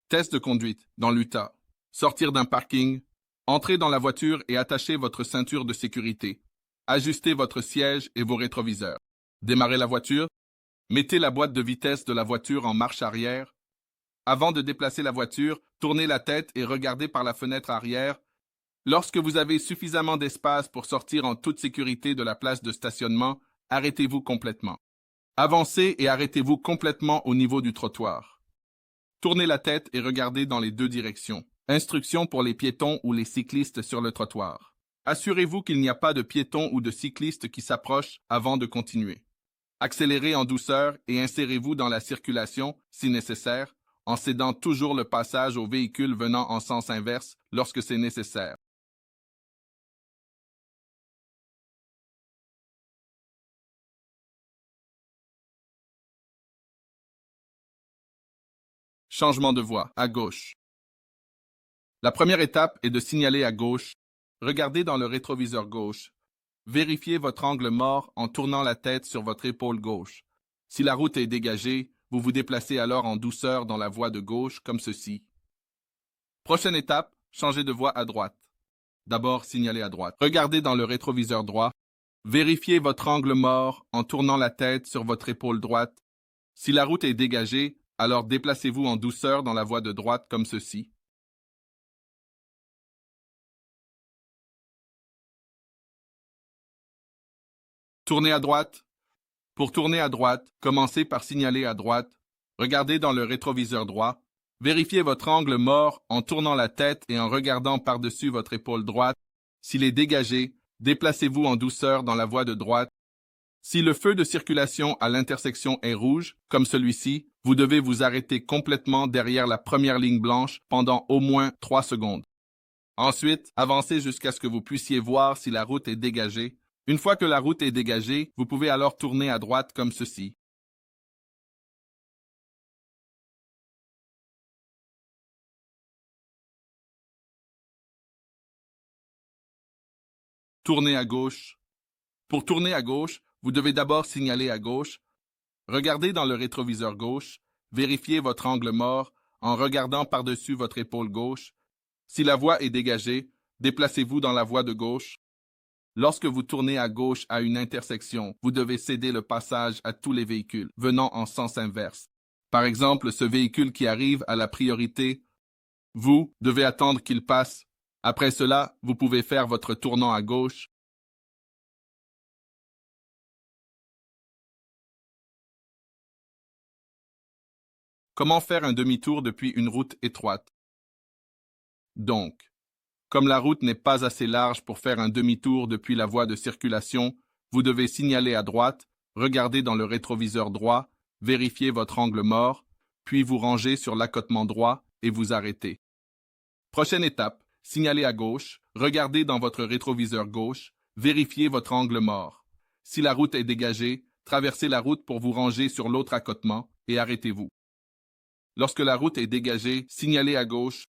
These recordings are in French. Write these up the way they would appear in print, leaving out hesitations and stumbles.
Test de conduite dans l'Utah. Sortir d'un parking. Entrez dans la voiture et attachez votre ceinture de sécurité. Ajustez votre siège et vos rétroviseurs. Démarrez la voiture. Mettez la boîte de vitesse de la voiture en marche arrière. Avant de déplacer la voiture, tournez la tête et regardez par la fenêtre arrière. Lorsque vous avez suffisamment d'espace pour sortir en toute sécurité de la place de stationnement, arrêtez-vous complètement. Avancez et arrêtez-vous complètement au niveau du trottoir. Tournez la tête et regardez dans les deux directions. Instructions pour les piétons ou les cyclistes sur le trottoir. Assurez-vous qu'il n'y a pas de piétons ou de cyclistes qui s'approchent avant de continuer. Accélérez en douceur et insérez-vous dans la circulation, si nécessaire, en cédant toujours le passage aux véhicules venant en sens inverse lorsque c'est nécessaire. Changement de voie, à gauche. La première étape est de signaler à gauche. Regardez dans le rétroviseur gauche. Vérifiez votre angle mort en tournant la tête sur votre épaule gauche. Si la route est dégagée, vous vous déplacez alors en douceur dans la voie de gauche, comme ceci. Prochaine étape, changez de voie à droite. D'abord, signalez à droite. Regardez dans le rétroviseur droit. Vérifiez votre angle mort en tournant la tête sur votre épaule droite. Si la route est dégagée, alors déplacez-vous en douceur dans la voie de droite, comme ceci. Tournez à droite. Pour tourner à droite, commencez par signaler à droite. Regardez dans le rétroviseur droit. Vérifiez votre angle mort en tournant la tête et en regardant par-dessus votre épaule droite. S'il est dégagé, déplacez-vous en douceur dans la voie de droite. Si le feu de circulation à l'intersection est rouge, comme celui-ci, vous devez vous arrêter complètement derrière la première ligne blanche pendant au moins 3 secondes. Ensuite, avancez jusqu'à ce que vous puissiez voir si la route est dégagée. Une fois que la route est dégagée, vous pouvez alors tourner à droite comme ceci. Tournez à gauche. Pour tourner à gauche, vous devez d'abord signaler à gauche. Regardez dans le rétroviseur gauche. Vérifiez votre angle mort en regardant par-dessus votre épaule gauche. Si la voie est dégagée, déplacez-vous dans la voie de gauche. Lorsque vous tournez à gauche à une intersection, vous devez céder le passage à tous les véhicules venant en sens inverse. Par exemple, ce véhicule qui arrive a la priorité. Vous devez attendre qu'il passe. Après cela, vous pouvez faire votre tournant à gauche. Comment faire un demi-tour depuis une route étroite? Donc, comme la route n'est pas assez large pour faire un demi-tour depuis la voie de circulation, vous devez signaler à droite, regarder dans le rétroviseur droit, vérifier votre angle mort, puis vous ranger sur l'accotement droit et vous arrêter. Prochaine étape, signalez à gauche, regardez dans votre rétroviseur gauche, vérifiez votre angle mort. Si la route est dégagée, traversez la route pour vous ranger sur l'autre accotement et arrêtez-vous. Lorsque la route est dégagée, signalez à gauche.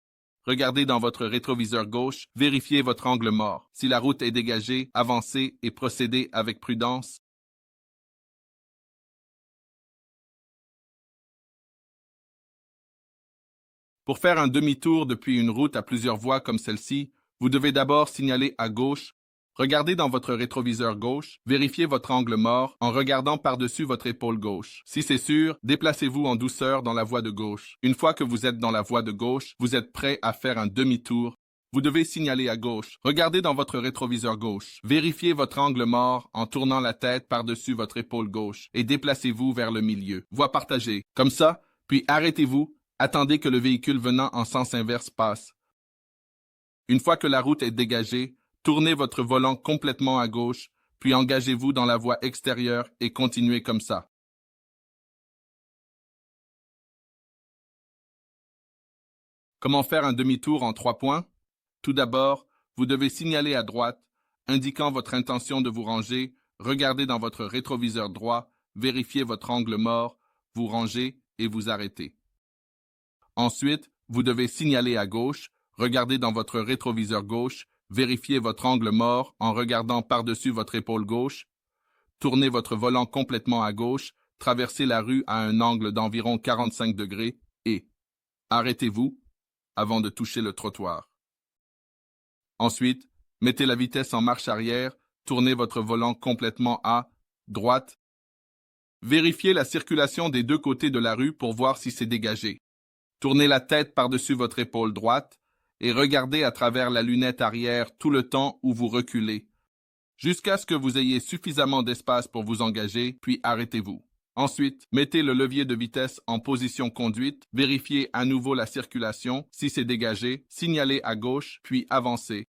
Regardez dans votre rétroviseur gauche, vérifiez votre angle mort. Si la route est dégagée, avancez et procédez avec prudence. Pour faire un demi-tour depuis une route à plusieurs voies comme celle-ci, vous devez d'abord signaler à gauche. Regardez dans votre rétroviseur gauche, vérifiez votre angle mort en regardant par-dessus votre épaule gauche. Si c'est sûr, déplacez-vous en douceur dans la voie de gauche. Une fois que vous êtes dans la voie de gauche, vous êtes prêt à faire un demi-tour. Vous devez signaler à gauche. Regardez dans votre rétroviseur gauche. Vérifiez votre angle mort en tournant la tête par-dessus votre épaule gauche et déplacez-vous vers le milieu. Voie partagée. Comme ça, puis arrêtez-vous. Attendez que le véhicule venant en sens inverse passe. Une fois que la route est dégagée, tournez votre volant complètement à gauche, puis engagez-vous dans la voie extérieure et continuez comme ça. Comment faire un demi-tour en 3 points? Tout d'abord, vous devez signaler à droite, indiquant votre intention de vous ranger, regardez dans votre rétroviseur droit, vérifiez votre angle mort, vous rangez et vous arrêtez. Ensuite, vous devez signaler à gauche, regardez dans votre rétroviseur gauche, vérifiez votre angle mort en regardant par-dessus votre épaule gauche, tournez votre volant complètement à gauche, traversez la rue à un angle d'environ 45 degrés et Arrêtez-vous avant de toucher le trottoir. Ensuite, mettez la vitesse en marche arrière, tournez votre volant complètement à droite. Vérifiez la circulation des deux côtés de la rue pour voir si c'est dégagé. Tournez la tête par-dessus votre épaule droite et regardez à travers la lunette arrière tout le temps où vous reculez, jusqu'à ce que vous ayez suffisamment d'espace pour vous engager, puis arrêtez-vous. Ensuite, mettez le levier de vitesse en position conduite, vérifiez à nouveau la circulation, si c'est dégagé, signalez à gauche, puis avancez.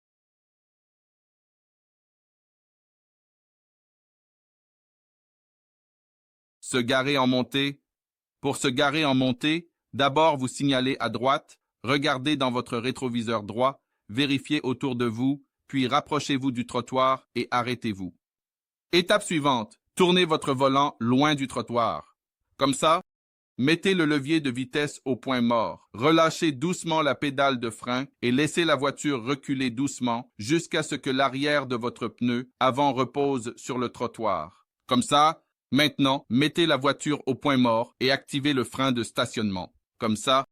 Se garer en montée. Pour se garer en montée, d'abord vous signalez à droite, regardez dans votre rétroviseur droit, vérifiez autour de vous, puis rapprochez-vous du trottoir et arrêtez-vous. Étape suivante, tournez votre volant loin du trottoir. Comme ça, mettez le levier de vitesse au point mort, relâchez doucement la pédale de frein et laissez la voiture reculer doucement jusqu'à ce que l'arrière de votre pneu avant repose sur le trottoir. Comme ça, maintenant, mettez la voiture au point mort et activez le frein de stationnement. Comme ça,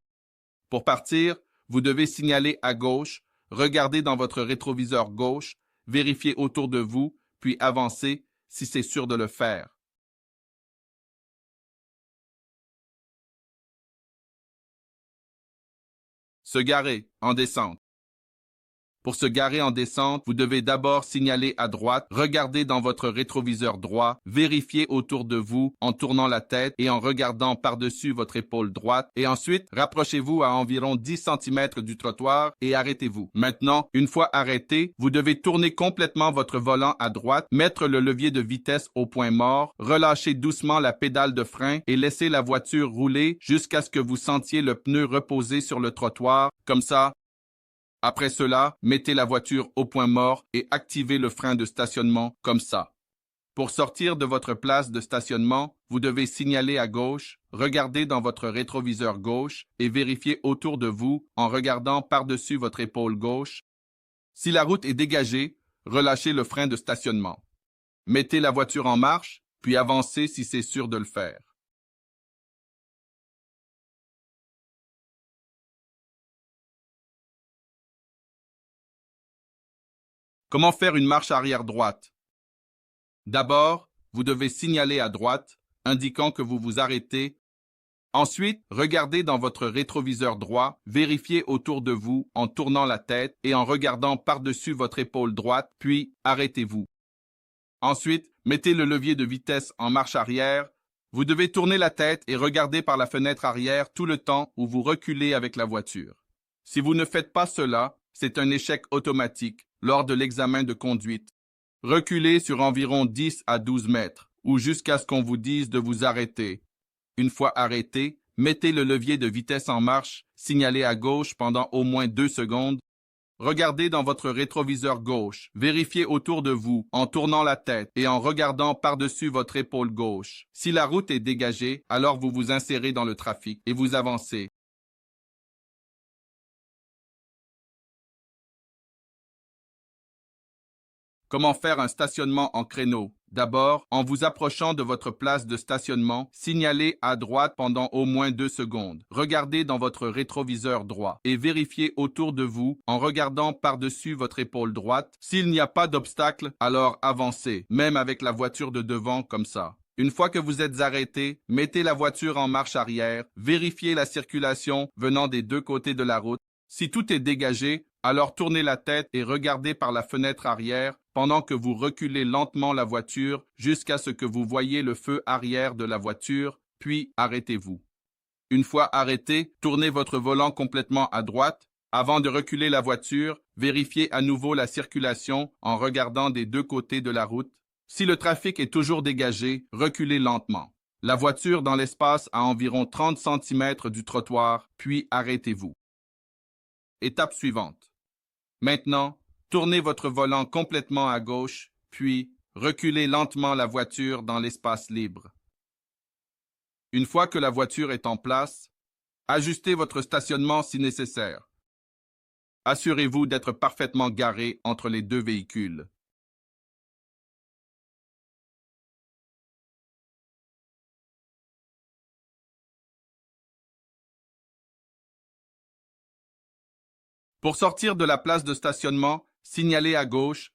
pour partir, vous devez signaler à gauche, regardez dans votre rétroviseur gauche, vérifiez autour de vous, puis avancez si c'est sûr de le faire. Se garer en descente. Pour se garer en descente, vous devez d'abord signaler à droite, regarder dans votre rétroviseur droit, vérifier autour de vous en tournant la tête et en regardant par-dessus votre épaule droite et ensuite rapprochez-vous à environ 10 cm du trottoir et arrêtez-vous. Maintenant, une fois arrêté, vous devez tourner complètement votre volant à droite, mettre le levier de vitesse au point mort, relâcher doucement la pédale de frein et laisser la voiture rouler jusqu'à ce que vous sentiez le pneu reposer sur le trottoir. Comme ça, après cela, mettez la voiture au point mort et activez le frein de stationnement comme ça. Pour sortir de votre place de stationnement, vous devez signaler à gauche, regarder dans votre rétroviseur gauche et vérifier autour de vous en regardant par-dessus votre épaule gauche. Si la route est dégagée, relâchez le frein de stationnement. Mettez la voiture en marche, puis avancez si c'est sûr de le faire. Comment faire une marche arrière droite? D'abord, vous devez signaler à droite, indiquant que vous vous arrêtez. Ensuite, regardez dans votre rétroviseur droit, vérifiez autour de vous en tournant la tête et en regardant par-dessus votre épaule droite, puis arrêtez-vous. Ensuite, mettez le levier de vitesse en marche arrière. Vous devez tourner la tête et regarder par la fenêtre arrière tout le temps où vous reculez avec la voiture. Si vous ne faites pas cela, c'est un échec automatique lors de l'examen de conduite. Reculez sur environ 10 à 12 mètres ou jusqu'à ce qu'on vous dise de vous arrêter. Une fois arrêté, mettez le levier de vitesse en marche, signalez à gauche pendant au moins 2 secondes. Regardez dans votre rétroviseur gauche, vérifiez autour de vous en tournant la tête et en regardant par-dessus votre épaule gauche. Si la route est dégagée, alors vous vous insérez dans le trafic et vous avancez. Comment faire un stationnement en créneau? D'abord, en vous approchant de votre place de stationnement, signalez à droite pendant au moins 2 secondes. Regardez dans votre rétroviseur droit et vérifiez autour de vous en regardant par-dessus votre épaule droite. S'il n'y a pas d'obstacle, alors avancez, même avec la voiture de devant comme ça. Une fois que vous êtes arrêté, mettez la voiture en marche arrière, vérifiez la circulation venant des deux côtés de la route. Si tout est dégagé, alors tournez la tête et regardez par la fenêtre arrière pendant que vous reculez lentement la voiture jusqu'à ce que vous voyez le feu arrière de la voiture, puis arrêtez-vous. Une fois arrêté, tournez votre volant complètement à droite. Avant de reculer la voiture, vérifiez à nouveau la circulation en regardant des deux côtés de la route. Si le trafic est toujours dégagé, reculez lentement. La voiture dans l'espace à environ 30 cm du trottoir, puis arrêtez-vous. Étape suivante. Maintenant, tournez votre volant complètement à gauche, puis reculez lentement la voiture dans l'espace libre. Une fois que la voiture est en place, ajustez votre stationnement si nécessaire. Assurez-vous d'être parfaitement garé entre les deux véhicules. Pour sortir de la place de stationnement, signalez à gauche.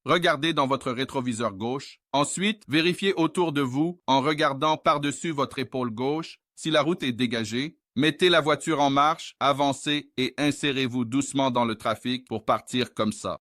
Regardez dans votre rétroviseur gauche. Ensuite, vérifiez autour de vous en regardant par-dessus votre épaule gauche si la route est dégagée. Mettez la voiture en marche, avancez et insérez-vous doucement dans le trafic pour partir comme ça.